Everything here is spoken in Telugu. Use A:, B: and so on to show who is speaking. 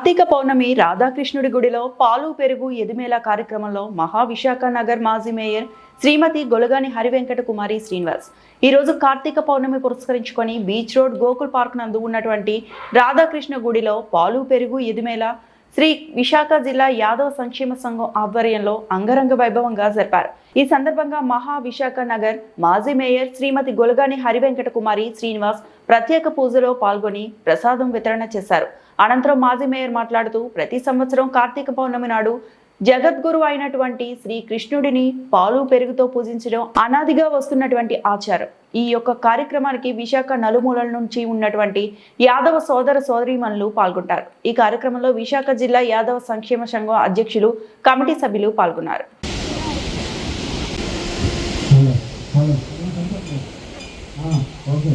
A: కార్తీక పౌర్ణమి రాధాకృష్ణుడి గుడిలో పాలు పెరుగు ఎదిమేళ కార్యక్రమంలో మహావిశాఖ నగర్ మాజీ మేయర్ శ్రీమతి గొలగాని హరివెంకట కుమారి శ్రీనివాస్ ఈ రోజు కార్తీక పౌర్ణమి పురస్కరించుకొని బీచ్ రోడ్ గోకుల్ పార్క్ నందు ఉన్నటువంటి రాధాకృష్ణ గుడిలో పాలు పెరుగు ఎదిమేళ శ్రీ విశాఖ జిల్లా యాదవ సంక్షేమ సంఘం ఆధ్వర్యంలో అంగరంగ వైభవంగా జరిపారు. ఈ సందర్భంగా మహావిశాఖ నగర్ మాజీ మేయర్ శ్రీమతి గొలగాని హరివెంకట కుమారి శ్రీనివాస్ ప్రత్యేక పూజలో పాల్గొని ప్రసాదం వితరణ చేశారు. అనంతరం మాజీ మేయర్ మాట్లాడుతూ ప్రతి సంవత్సరం కార్తీక పౌర్ణమి నాడు జగద్గురు అయినటువంటి శ్రీ కృష్ణుడిని పాలు పెరుగుతో పూజించడం అనాదిగా వస్తున్నటువంటి ఆచారం. ఈ యొక్క కార్యక్రమానికి విశాఖ నలుమూలల నుంచి ఉన్నటువంటి యాదవ సోదర సోదరీమణులు పాల్గొంటారు. ఈ కార్యక్రమంలో విశాఖ జిల్లా యాదవ సంక్షేమ సంఘం అధ్యక్షులు కమిటీ సభ్యులు పాల్గొన్నారు.
B: ఓకే.